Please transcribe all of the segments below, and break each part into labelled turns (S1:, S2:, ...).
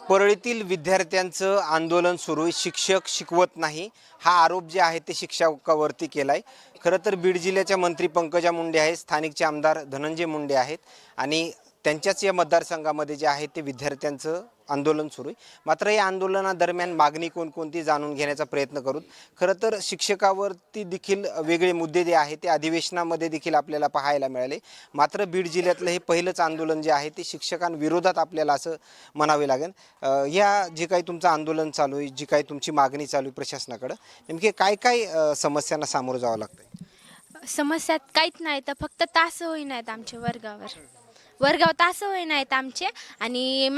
S1: परळीतील विद्यार्थ्यांचं आंदोलन सुरू आहे. शिक्षक शिकवत नाही हा आरोप जे आहे ते शिक्षकावरती केला आहे. खरं तर बीड जिल्ह्याच्या मंत्री पंकजा मुंडे आहेत, स्थानिकचे आमदार धनंजय मुंडे आहेत आणि त्यांच्याच या मतदारसंघामध्ये जे आहे ते विद्यार्थ्यांचं आंदोलन सुरू आहे. मात्र या आंदोलनादरम्यान मागणी कोणकोणती जाणून घेण्याचा प्रयत्न करू. खरं तर शिक्षकावरती देखील वेगळे मुद्दे जे आहे ते अधिवेशनामध्ये देखील आपल्याला पाहायला मिळाले. मात्र बीड जिल्ह्यातलं हे पहिलंच आंदोलन जे आहे ते शिक्षकांविरोधात आपल्याला असं म्हणावे लागेल. या जे काही तुमचं आंदोलन चालू आहे, जी काही तुमची मागणी चालू आहे प्रशासनाकडं, नेमके काय काय समस्यांना सामोरं जावं लागतं?
S2: समस्यात काहीच नाही तर फक्त तास होई नाहीत आमच्या वर्गावर तास होई नाहीत आमचे. आणि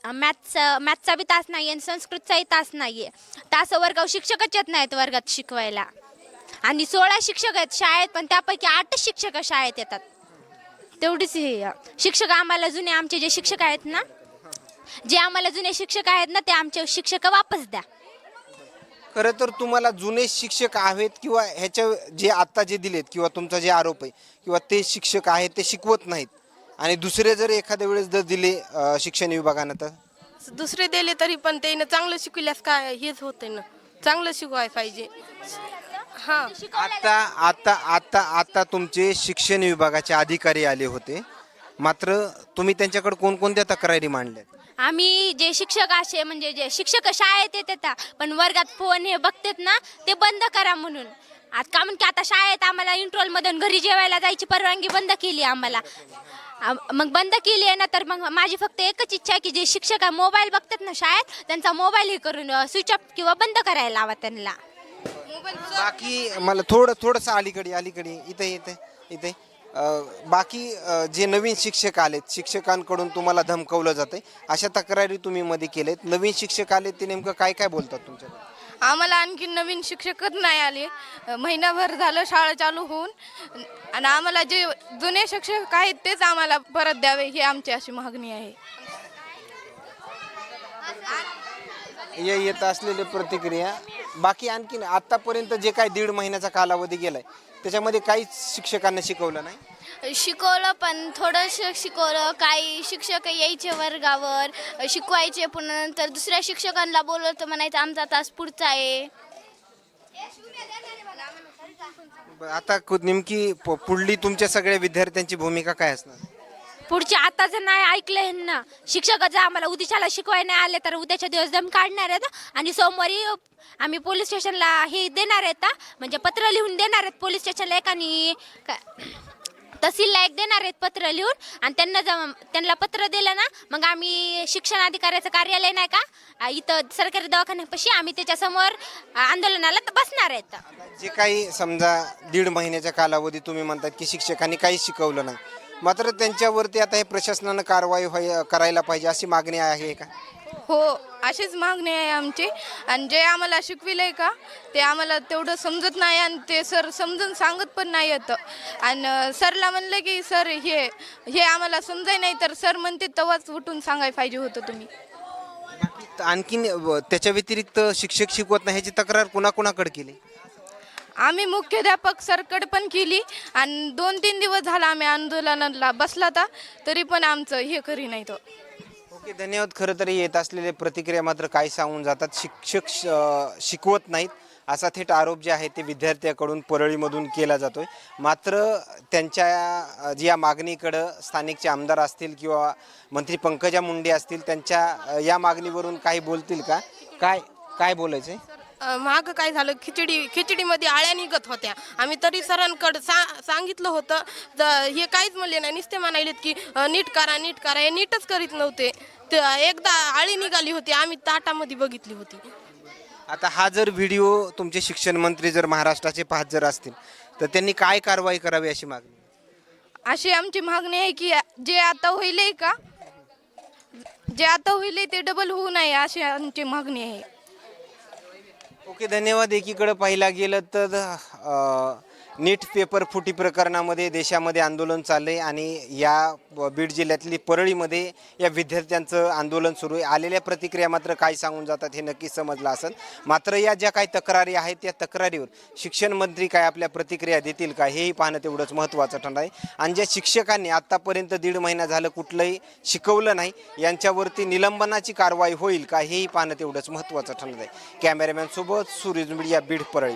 S2: मॅथचा बी तास नाही आहे आणि संस्कृतचाही तास नाही आहे. तास वर्गावर शिक्षकच येत नाहीत वर्गात शिकवायला. आणि 16 शिक्षक आहेत शाळेत, पण त्यापैकी 8च शिक्षक शाळेत येतात. तेवढीच हे शिक्षक आम्हाला जुने आमचे जे शिक्षक आहेत ना, ते आमचे शिक्षक वापस द्या.
S1: खरं तर तुम्हाला जुने शिक्षक आहेत किंवा ह्याच्या जे आत्ता जे दिलेत किंवा तुमचा जे आरोप आहे किंवा ते शिक्षक आहेत ते शिकवत नाहीत आणि दुसरे जर एखाद्या वेळेस जर दिले शिक्षण विभागानं तर
S3: दुसरे दिले तरी पण ते चांगलं शिकल्यास काय हेच होते ना, चांगलं शिकवायला पाहिजे. हां,
S1: आता आता आता आता तुमचे शिक्षण विभागाचे अधिकारी आले होते, मात्र तुम्ही त्यांच्याकडे कोणकोणत्या तक्रारी मांडल्यात?
S2: आम्ही जे शिक्षक असे म्हणजे जे शिक्षक शाळेत येतात पण वर्गात फोन हे बघतात ना, ते बंद करा म्हणून. आज का म्हणून की आता शाळेत आम्हाला इंट्रोलमधून घरी जेवायला जायची परवानगी बंद केली आम्हाला. मग बंद केली आहे ना, तर मग माझी फक्त एकच इच्छा आहे की जे शिक्षक मोबाईल बघतात ना शाळेत, त्यांचा मोबाईल हे करून स्विच ऑफ किंवा बंद करायला लावा त्यांना.
S1: बाकी मला थोडंसं अलीकडे इथे बाकी जे नवीन शिक्षक आलेत, शिक्षकांकडून तुम्हाला धमकवलं जातंय अशा तक्रारी तुम्ही मध्ये केलेत. नवीन शिक्षक आलेत ते नेमकं काय काय बोलतात तुमच्याकडे?
S3: आम्हाला आणखी नवीन शिक्षकच नाही आले. महिनाभर झालं शाळा चालू होऊन. आणि आम्हाला जे जुने शिक्षक आहेत तेच आम्हाला परत द्यावे ही आमची अशी मागणी आहे.
S1: येत असलेली प्रतिक्रिया. बाकी आणखीन आतापर्यंत जे काय 1.5 महिन्याचा कालावधी गेलाय त्याच्यामध्ये काहीच शिक्षकांना शिकवलं नाही.
S2: शिकवलं पण थोडंसं शिकवलं. काही शिक्षक यायचे वर्गावर शिकवायचे, पुन्हा नंतर दुसऱ्या शिक्षकांना बोलवतं म्हणायचं आमचा तास पुढचा आहे.
S1: आता नेमकी पुढली तुमच्या सगळ्या विद्यार्थ्यांची भूमिका काय असणार?
S2: पुढचे आता जर नाही ऐकलं ना शिक्षक जर आम्हाला उद्याच्याला शिकवायला नाही आले तर उद्याच्या दिवस दम काढणार आहेत. आणि सोमवारी आम्ही पोलीस स्टेशनला हे देणार आहेत, म्हणजे पत्र लिहून देणार आहेत पोलीस स्टेशनला एक आणि तहसीलला एक देणार आहेत पत्र लिहून. आणि त्यांना पत्र दिलं ना, मग आम्ही शिक्षण अधिकाऱ्याचं कार्यालय नाही का इथं सरकारी दवाखान्यापाशी, आम्ही त्याच्यासमोर आंदोलनाला बसणार आहेत.
S1: जे काही समजा 1.5 महिन्याच्या कालावधी तुम्ही म्हणतात की शिक्षकांनी काहीच शिकवलं नाही, मात्र त्यांच्यावरती आता हे प्रशासनानं कारवाई करायला पाहिजे अशी मागणी आहे का?
S3: हो, अशीच मागणी आहे आमची. आणि जे आम्हाला शिकविलंय का ते आम्हाला तेवढं समजत नाही आणि ते सर समजून सांगत पण नाही येतं. आणि सरला म्हणलं की सर हे आम्हाला समजाय नाही, तर सर म्हणते तेव्हाच उठून सांगायला पाहिजे होतं तुम्ही.
S1: आणखीन त्याच्या व्यतिरिक्त शिक्षक शिकवत नाही ह्याची तक्रार कुणाकुणाकडे केली?
S3: आम्ही मुख्याध्यापक सरकडे पण केली आणि 2-3 दिवस झाला आम्ही आंदोलनाला बसला होता, तरी पण आमचं हे करी नाही तो.
S1: ओके, धन्यवाद. खरं तरी येत असलेले प्रतिक्रिया मात्र काय सांगून जातात. शिक्षक शिकवत नाहीत असा थेट आरोप जे आहे ते विद्यार्थ्याकडून परळीमधून केला जातोय. मात्र त्यांच्या या मागणीकडं स्थानिकचे आमदार असतील किंवा मंत्री पंकजा मुंडे असतील, त्यांच्या या मागणीवरून काही बोलतील का? काय बोलायचं आहे?
S3: मागं काय झालं, खिचडीमध्ये आळ्या निघत होत्या. आम्ही तरी सरांकडं सांगितलं होतं, तर हे काहीच म्हणले नाही. नुसते म्हणालेत की नीट करा हे नीटच करीत नव्हते. एकदा आळी निघाली होती, आम्ही ताटामध्ये बघितली होती.
S1: आता हा जर व्हिडिओ तुमचे शिक्षण मंत्री जर महाराष्ट्राचे पाहत जर असतील तर त्यांनी काय कारवाई करावी अशी मागणी?
S3: अशी आमची मागणी आहे की जे आता होईलय ते डबल होऊ नये अशी आमची मागणी आहे.
S1: ओके, धन्यवाद. एकीकडे पाहिला गेलं तर नीट पेपर फुटी प्रकरणामध्ये देशामध्ये आंदोलन चाललंय आणि या बीड जिल्ह्यातली परळीमध्ये या विद्यार्थ्यांचं आंदोलन सुरू आहे. आलेल्या प्रतिक्रिया मात्र काय सांगून जातात हे नक्कीच समजलं असेल. मात्र या ज्या काही तक्रारी आहेत त्या तक्रारीवर शिक्षण मंत्री काय आपल्या प्रतिक्रिया देतील का हेही पाहणं तेवढंच महत्त्वाचं ठरणार आहे. आणि ज्या शिक्षकांनी आत्तापर्यंत 1.5 महिना झालं कुठलंही शिकवलं नाही यांच्यावरती निलंबनाची कारवाई होईल का हेही पाहणं तेवढंच महत्त्वाचं ठरणार आहे. कॅमेरामॅन सोबत सूरज मीडिया बीड परळी.